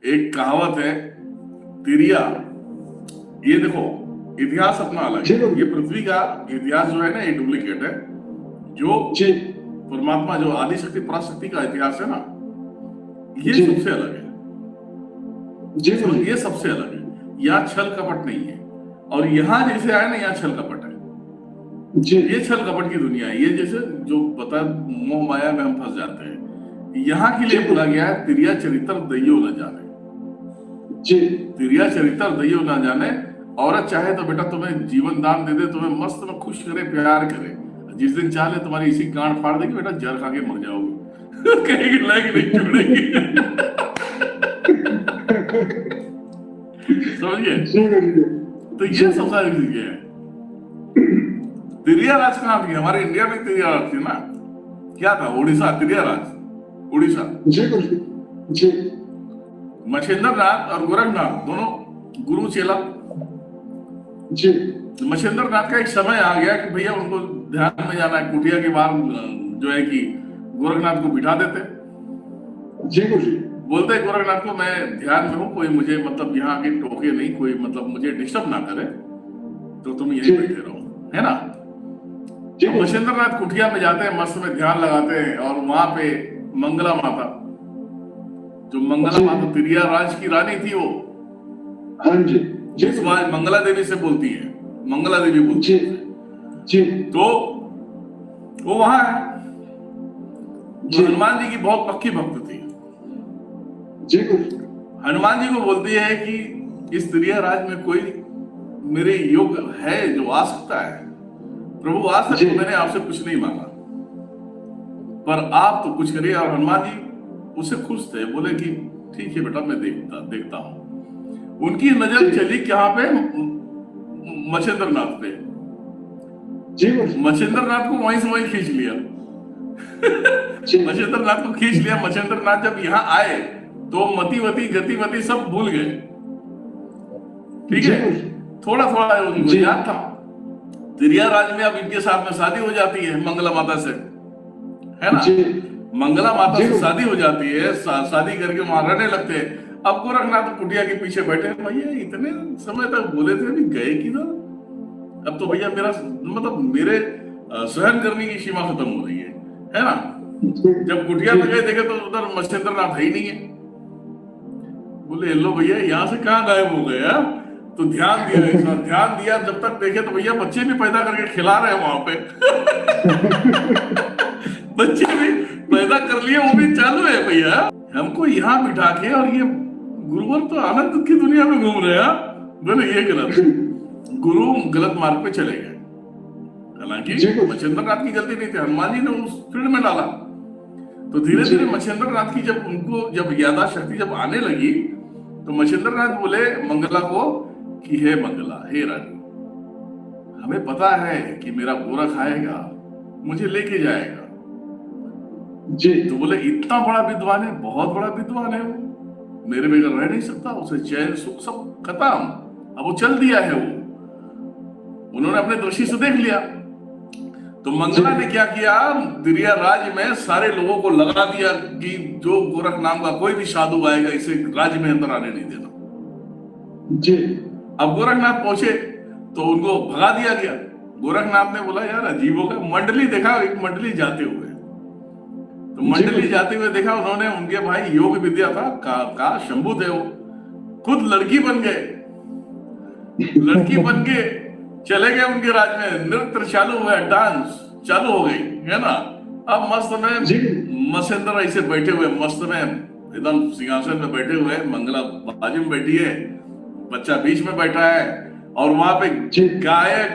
एक कहावत है, तिरिया, ये देखो, इतिहास अपना अलग है। ये पृथ्वी का इतिहास जो है ना, ये डुप्लीकेट है। जो परमात्मा, जो आदि शक्ति पराशक्ति का इतिहास है ना, ये सबसे अलग है। ये सबसे अलग है। यहाँ छल कपट नहीं है। और यहाँ जैसे आए ना, यहाँ छल कपट है। ये छल कपट की दुनिया है। ये जैसे जो बता, मोह माया में हम फंस जाते हैं। यहाँ के लिए बोला गया है, तिरिया चरित्र दैयो न जाने। तिरिया चरित्र दैयो न जाने। औरत चाहे तो बेटा तुम्हें जीवन दान दे दे, तुम्हें मस्त में खुश करे, प्यार करे। जिस दिन चाहे तुम्हारी इसी गांड फाड़ देगी, बेटा जहर खा के मर जाओगे। कहेगी लायक नहीं छोड़ेगी। समझिए? तो ये सब सारी चीजें हैं। तिरिया राज कहाँ थी? हमारे इंडिया में तिरिया राज थी ना। क्या था? उड़ीसा, तिरिया राज उड़ीसा। मछेंद्र नाथ और गोरखनाथ दोनों गुरु चेला। मछेंद्र नाथ का एक समय आ गया कि भैया उनको ध्यान में जाना है। कुटिया के बाहर जो है कि गोरखनाथ को बिठा देते। बोलते गोरखनाथ को, मैं ध्यान में हूं, कोई मुझे मतलब यहाँ के टोके नहीं, कोई मतलब मुझे डिस्टर्ब ना करे, तो तुम यहीं बैठे रहो, है ना। तो मछेंद्र नाथ कुटिया में जाते हैं, मस्त में ध्यान लगाते हैं। और वहां पे मंगला माता, जो मंगला माता तिरिया राज की रानी थी, वो जिसमें मंगला देवी से बोलती है, मंगला देवी बोलती है। तो वो वहां है। हनुमान जी की बहुत पक्की भक्त थी। हनुमान जी को बोलती है कि इस तिरिया राज में कोई मेरे योग्य है जो आ सकता है। प्रभु आज तक तो मैंने आपसे कुछ नहीं मांगा, पर आप तो कुछ करिए। और हनुमान जी उससे खुश थे, बोले कि ठीक है बेटा, मैं देखता हूं। उनकी नजर चली कहां पे? मछेंद्र नाथ पे। मछेंद्र नाथ को वहीं से वहीं खींच लिया। मछेंद्र नाथ को खींच लिया। मछेंद्र नाथ जब यहाँ आए तो मतिवती गतिवती सब भूल गए। ठीक है, थोड़ा थोड़ा उनको याद था। तिरिया राज में अब इनके साथ में शादी हो जाती है मंगला माता से, है ना। मंगला माता से शादी हो जाती है। शादी करके वहां रहने लगते हैं। अब गोरखनाथ कुटिया के पीछे बैठे, भैया इतने समय तक बोले थे, अभी गए किधर? अब तो भैया मेरा मतलब मेरे सहन करने की सीमा खत्म हो रही है ना। जब कुटिया में गए, देखे तो उधर मछेंद्र नाथ है ही नहीं है। बोले लो भैया, यहाँ से कहाँ गायब हो गए? तो ध्यान दिया, जब तक देखे तो भैया बच्चे भी पैदा करके खिला रहे हैं वहां पे। बच्चे भी पैदा कर लिए, वो भी चालू है भैया। हमको यहाँ बिठा के, और ये गुरुवर तो आनंद की दुनिया में घूम रहे हैं। बोले ये गलत, गुरु गलत मार्ग पे चले गए। हालांकि मछेंद्र नाथ की गलती नहीं थी, हनुमान जी ने उस फील्ड में डाला। तो धीरे धीरे मछेंद्र नाथ की जब यादा शक्ति जब आने लगी, तो मछेंद्र नाथ बोले मंगला को कि हे मंगला, हे रानी, हमें पता है कि मेरा गोरख आएगा, मुझे लेके जाएगा। तो बोले इतना बड़ा विद्वान है, बहुत बड़ा विद्वान है वो, मेरे बगैर रह नहीं सकता। उसे चैन सुख सब खत्म, अब वो चल दिया है। वो उन्होंने अपने दृष्टि से देख लिया। तो मंगला ने क्या किया? तिरिया राज में सारे लोगों को लगा दिया कि जो गोरख नाम का कोई भी साधु आएगा, इसे राज्य में अंदर आने नहीं देना। अब गोरखनाथ पहुंचे तो उनको भगा दिया गया। गोरखनाथ ने बोला यार अजीब होगा। मंडली देखा, एक मंडली जाते हुए, तो मंडली जाते हुए देखा उन्होंने, उनके भाई योग विद्या था का शंभू थे, वो खुद लड़की बन गए। लड़की बन के चले गए उनके राज में। नृत्य चालू हुआ, डांस चालू हो गई, है ना। अब मस्त में मछेंद्र ऐसे बैठे हुए, मस्त में एकदम सिंहासन में बैठे हुए, मंगला बाजू में बैठी है, बच्चा बीच में बैठा है, और वहां पे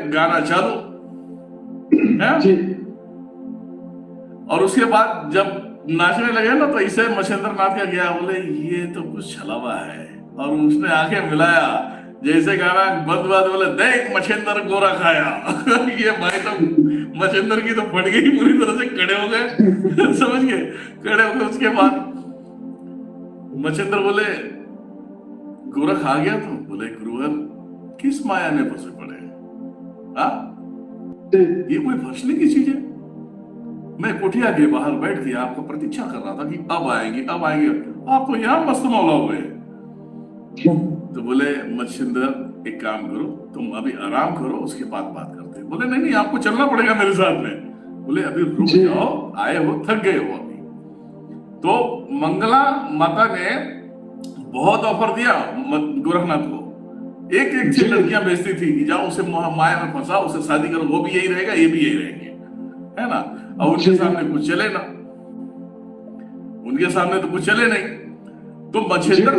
गाना चालू है। और उसके बाद जब नाचने लगे ना, तो इसे मछेंद्र नाथ का गया, बोले ये तो कुछ छलावा है। और उसने आंखें मिलाया, जैसे गाना बंद बोले देख मछेंद्र गोरा खाया। ये भाई तो मछेंद्र की तो फट गई पूरी तरह से, खड़े हो गए। समझ गए, खड़े हो गए। उसके बाद मछेंद्र बोले गोरख आ गया? तो बोले गुरुवर किस माया में फंसे पड़े? ये कोई फंसने की चीज है? मैं कुटिया के बाहर बैठ के आपको प्रतीक्षा कर रहा था कि अब आएंगे अब आएंगे। आप तो यहाँ मस्त मौला हुए। तो बोले मच्छिंद्र एक काम करो, तुम अभी आराम करो, उसके बाद बात करते हैं। बोले नहीं नहीं, आपको चलना पड़ेगा मेरे साथ में। बोले अभी रुक जाओ, आए हो, थक गए हो अभी। तो मंगला माता ने बहुत ऑफर दिया गोरखनाथ को, एक एक चीज लड़कियां भेजती थी कि जाओ उसे माया में फंसाओ, उसे शादी करो, वो भी यही रहेगा, ये भी यही रहेंगे, है ना। और उनके सामने कुछ चले ना, उनके सामने तो कुछ चले नहीं। तो मच्छिंद्र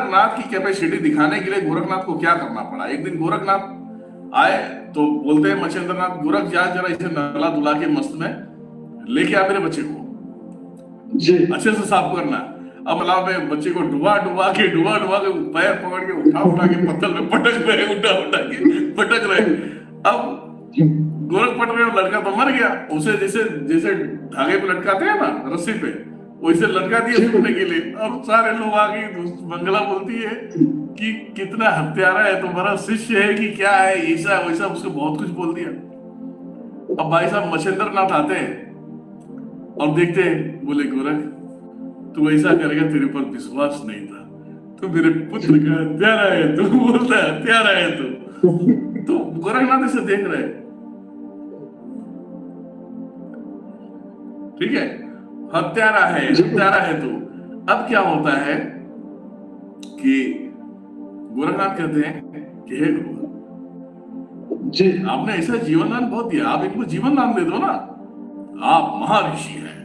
नाथ की कैपेसिटी दिखाने के लिए गोरखनाथ को क्या करना पड़ा। एक दिन गोरखनाथ आए तो बोलते हैं मच्छिंद्र नाथ, गोरख जा जरा इसे नहला धुला के मस्त में लेके आ मेरे बच्चे को, अच्छे से साफ करना। अब तालाब में बच्चे को डुबा डुबा के पैर पकड़ के उठा के पत्थर में पटक रहे, उठा के पटक रहे। अब गोरख पट रहे, लड़का तो मर गया, उसे जैसे जैसे धागे पे लटकाते हैं ना रस्सी पे, वैसे लटका दिया छूटने के लिए। अब सारे लोग आ गए, मंगला बोलती है कि कितना हत्यारा है तुम्हारा शिष्य है कि क्या है, ऐसा वैसा उसको बहुत कुछ बोल दिया। अब भाई साहब मच्छिंद्र नाथ आते हैं और देखते हैं, बोले गोरख तू ऐसा करेगा, तेरे पर विश्वास नहीं था, तो मेरे पुत्र का हत्यारा है तू, बोलता है हत्यारा है तू। तो गोरखनाथ इसे देख रहे, ठीक है, हत्यारा है तू। अब क्या होता है कि गोरखनाथ कहते हैं कि हे गुरु जी, आपने ऐसा जीवन दान बहुत दिया, आप इनको जीवन दान दे दो ना, आप महर्षि हैं,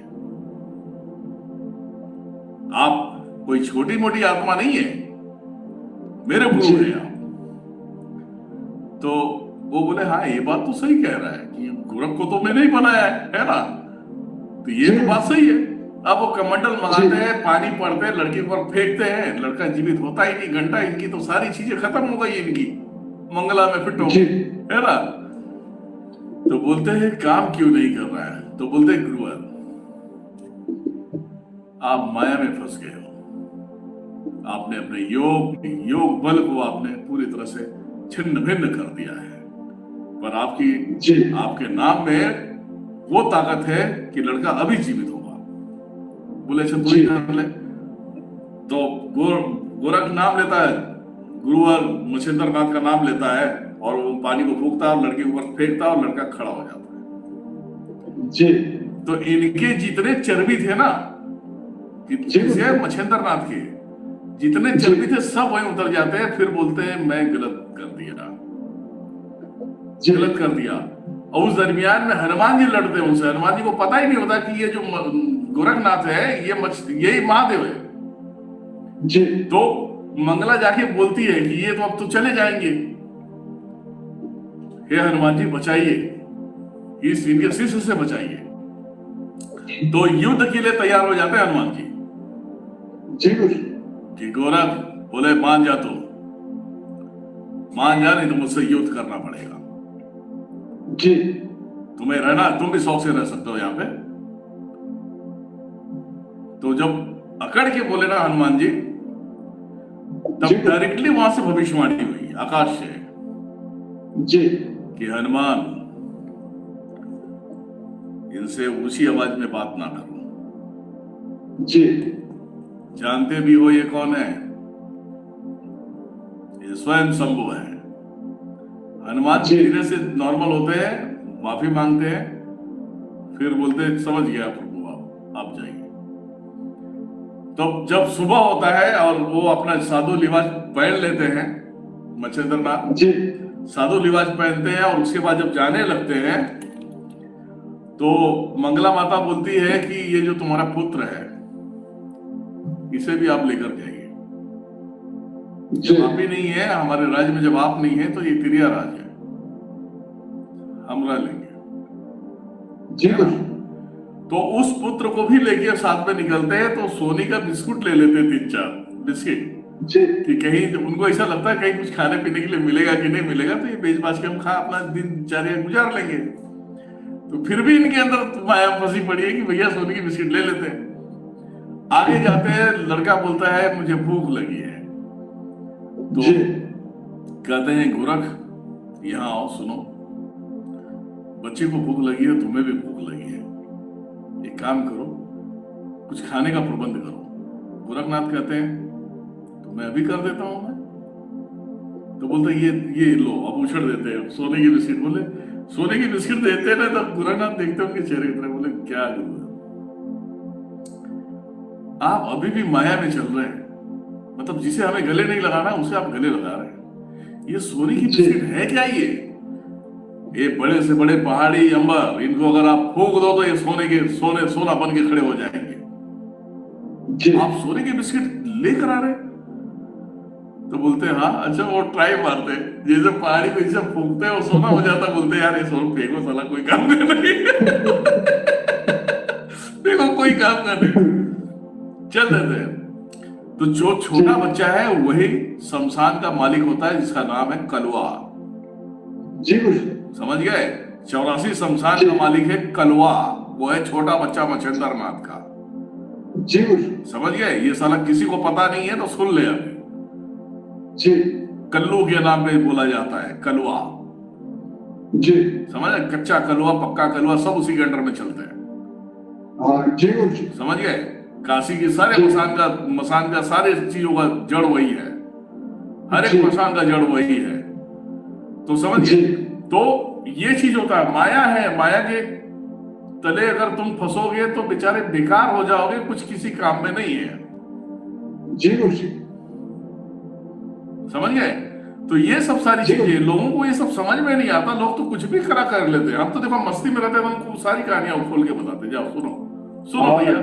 आप कोई छोटी मोटी आत्मा नहीं है, मेरे गुरु हैं आप। तो वो बोले हाँ ये बात तो सही कह रहा है कि गोरख को तो मैंने ही बनाया है ना, तो ये तो बात सही है। अब वो कमंडल मंगाते हैं, पानी पड़ते हैं, लड़की पर फेंकते हैं, लड़का जीवित होता ही नहीं, घंटा इनकी तो सारी चीजें खत्म हो गई, इनकी मंगला में फिट हो गई, है ना। तो बोलते हैं काम क्यों नहीं कर रहा है, तो बोलते हैं गुरुवर आप माया में फंस गए हो, आपने अपने योग बल को आपने पूरी तरह से छिन्न भिन्न कर दिया है, पर आपके नाम में वो ताकत है कि लड़का अभी जीवित होगा। बोले अच्छा तू ही कर ले। तो गोरख नाम लेता है, गुरुवर मच्छिंद्र नाथ का नाम लेता है और वो पानी को फूंकता है, लड़के के ऊपर फेंकता है और लड़का खड़ा हो जाता है जी। तो इनके जितने चर्बी थे ना, मच्छिंद्र नाथ के जितने चर्बी थे सब वहीं उतर जाते हैं, फिर बोलते हैं मैं गलत कर दिया। और उस दरमियान में हनुमान जी लड़ते हैं उनसे, हनुमान जी को पता ही नहीं होता कि ये जो गोरखनाथ है यही महादेव है जी। तो मंगला जाके बोलती है कि ये तो अब तो चले जाएंगे, हे हनुमान जी बचाइए, इनके शिष्य से बचाइए। तो युद्ध के लिए तैयार हो जाते हैं हनुमान जी कि गोरख बोले मान जा, तो मान जा, नहीं तो मुझसे युद्ध करना पड़ेगा जी। तुम्हें रहना, तुम भी शौक से रह सकते हो यहाँ पे। तो जब अकड़ के बोले ना हनुमान जी, तब डायरेक्टली वहां से भविष्यवाणी हुई आकाश से जी कि हनुमान इनसे ऊंची आवाज में बात ना करो जी, जानते भी हो ये कौन है, ये स्वयं शंभु है। हनुमान जी धीरे से नॉर्मल होते हैं, माफी मांगते हैं, फिर बोलते हैं समझ गया प्रभु, आप जाइए। तो जब सुबह होता है और वो अपना साधु लिबास पहन लेते हैं, मच्छिंद्र नाथ जी साधु लिबास पहनते हैं और उसके बाद जब जाने लगते हैं तो मंगला माता बोलती है कि ये जो तुम्हारा पुत्र है इसे भी आप लेकर जाइए, जब आप ही नहीं है हमारे राज्य में, जब आप नहीं है तो ये तिरिया राज है, हम रह लेंगे जी। तो उस पुत्र को भी लेके साथ में निकलते हैं, तो सोनी का बिस्कुट ले लेते 3-4 बिस्किट कि कहीं उनको ऐसा लगता है कहीं कुछ खाने पीने के लिए मिलेगा कि नहीं मिलेगा, तो ये बेच बाच के हम अपना दिनचर्या गुजार लेंगे। तो फिर भी इनके अंदर माया फंसी पड़ी है कि भैया सोनी की बिस्किट ले लेते हैं। आगे जाते हैं, लड़का बोलता है मुझे भूख लगी है, तो कहते हैं गोरख यहाँ आओ, सुनो, बच्चे को भूख लगी है, तुम्हें भी भूख लगी है, एक काम करो कुछ खाने का प्रबंध करो। गोरखनाथ कहते हैं मैं अभी कर देता हूं मैं। तो बोलते ये लो, अब उछड़ देते हैं सोने की बिस्किट। बोले सोने की बिस्किट देते हैं ना, तब गुरुनाथ देखते उनके चेहरे की तरफ, बोले क्या गुरु आप अभी भी माया में चल रहे हैं, मतलब जिसे हमें गले नहीं लगाना उसे आप गले लगा रहे हैं। ये सोने की बिस्किट है क्या? ये बड़े से बड़े पहाड़ी अंबर, इनको अगर आप फूंक दो तो ये सोना बन के खड़े हो जाएंगे। आप सोने की बिस्किट लेकर आ रहे हैं? तो बोलते हैं हाँ। अच्छा, वो ट्राई मारते हैं, जैसे पहाड़ी को जैसे फूंकते हैं वो सोना हो जाता, बोलते यार ये सोना फेंको, साला कोई काम नहीं देखो कोई काम का नहीं, चल देते हैं। तो जो छोटा बच्चा है वही शमशान का मालिक होता है, जिसका नाम है कलवा। जी समझ गए? 84 शमशान का मालिक है कलवा, वो है छोटा बच्चा मच्छिंद्र नाथ का। जी समझ गए? ये साला किसी को पता नहीं है तो सुन ले अभी। जी कल्लू के नाम पे बोला जाता है कलवा। जी समझ? कच्चा कलवा, पक्का कलवा, सब उसी के अंडर में चलते हैं। जी समझ गए? काशी की सारे मसान का सारे चीजों का जड़ वही है, हर एक मसान का जड़ वही है। तो समझिए, तो ये चीज होता है, माया है। माया के तले अगर तुम फंसोगे तो बेचारे बेकार हो जाओगे, कुछ किसी काम में नहीं है। जी समझ गए? तो ये सब सारी चीजें लोगों को ये सब समझ में नहीं आता। लोग तो कुछ भी करा कर लेते हैं। हम तो देखो मस्ती में रहते हैं, हमको सारी कहानियां खोल के बताते। जाओ सुनो भैया,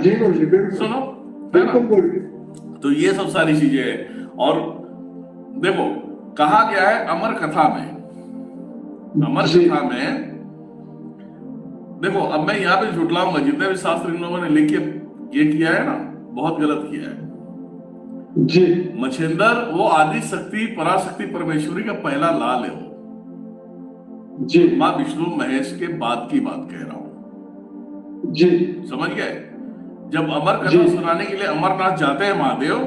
सुनो, बिल्कुल। तो ये सब सारी चीजें हैं। और देखो कहा गया है अमर कथा में, देखो अब मैं यहाँ पे झुटलाऊंगा, जितने भी शास्त्र इन लोगों ने लिख के ये किया है ना, बहुत गलत किया है जी। मच्छिंद्र वो आदि शक्ति पराशक्ति परमेश्वरी का पहला लाल है वो जी। माँ विष्णु महेश के बाद की बात कह रहा हूं जी। समझ गए? जब अमर कथा सुनाने के लिए अमरनाथ जाते हैं महादेव,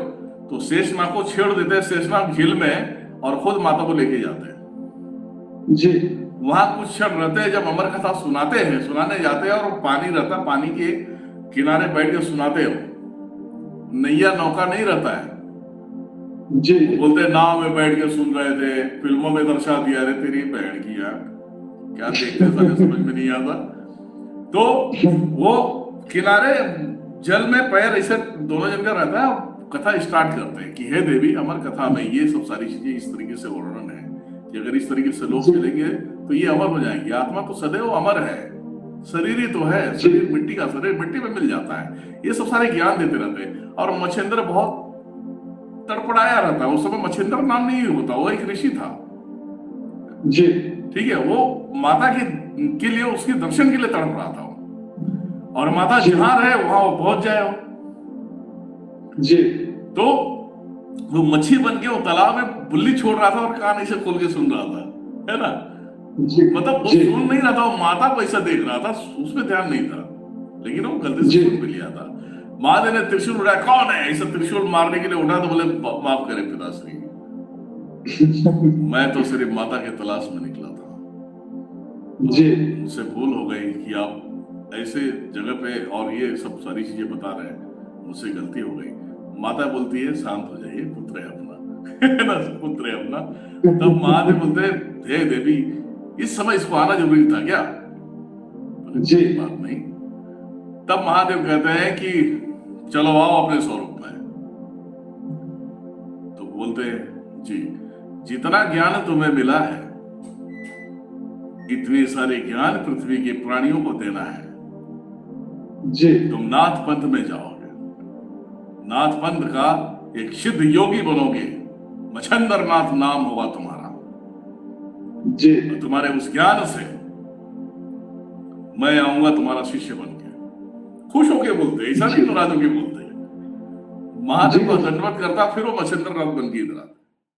तो शेषनाग को छेड़ देते हैं शेषनाग झील में, और खुद माता को लेके जाते हैं जी। वहां कुछ क्षण रहते हैं। जब अमर कथा सुनाने जाते हैं, और पानी रहता, पानी के किनारे बैठ के सुनाते हो, नैया नौका नहीं रहता है जी। बोलते नाव में बैठ के सुन रहे थे, फिल्मों में दर्शा दिया। रे तेरी बहन की यार, क्या देखते सारे समझ में नहीं आता। तो वो किनारे जल में पैर ऐसे दोनों जन का रहता है, कथा स्टार्ट करते हैं कि हे देवी, अमर कथा में ये सब सारी चीजें इस तरीके से वर्णन है कि अगर इस तरीके से लोग चलेंगे तो ये अमर हो जाएंगे। आत्मा तो सदैव अमर है, शरीर ही तो है, शरीर मिट्टी का, शरीर मिट्टी में मिल जाता है। ये सब सारे ज्ञान देते रहते हैं। और मच्छिंद्र बहुत तड़पड़ाया रहता है। उस समय मच्छिंद्र नाम नहीं होता, वो एक ऋषि था जी। ठीक है? वो माता के लिए, उसके दर्शन के लिए तड़प रहा था, और माता जहां रहे वहां वो पहुंच जाए जी। तो वो मच्छी बन के वो तालाब में बुल्ली छोड़ रहा था और कान ऐसे खोल के सुन रहा था, है ना? मतलब वो सुन नहीं रहा था, वो माता को ऐसा देख रहा था, उसमें ध्यान नहीं था, लेकिन वो गलती से सुन भी लिया था। महादेव ने त्रिशूल उठाया, कौन है? ऐसा त्रिशूल मारने के लिए उठा तो बोले माफ करे पिताश्री, मैं तो सिर्फ माता के तलाश में निकला था जी। मुझसे भूल हो गई कि आप ऐसे जगह पे और ये सब सारी चीजें बता रहे हैं, मुझसे गलती हो गई। माता बोलती है शांत हो जाइए, पुत्र है अपना है ना, पुत्र है अपना। तब महादेव बोलते हैं हे देवी, इस समय इसको आना जरूरी था क्या? जी। बात नहीं। तब महादेव कहते हैं कि चलो आओ अपने स्वरूप में। तो बोलते हैं जी, जितना ज्ञान तुम्हें मिला है, इतने सारे ज्ञान पृथ्वी के प्राणियों को देना है। जी। तुम नाथ पंथ में जाओगे, नाथ पंथ का एक सिद्ध योगी बनोगे, मच्छिंद्र नाथ नाम होगा तुम्हारा जी। और तुम्हारे उस ज्ञान से मैं आऊंगा तुम्हारा शिष्य बन के। खुश होके बोलते, ऐसा नहीं नाराज होके बोलते। महादेव को दंडवत करता, फिर वो मच्छिंद्र नाथ बन के इधर आता।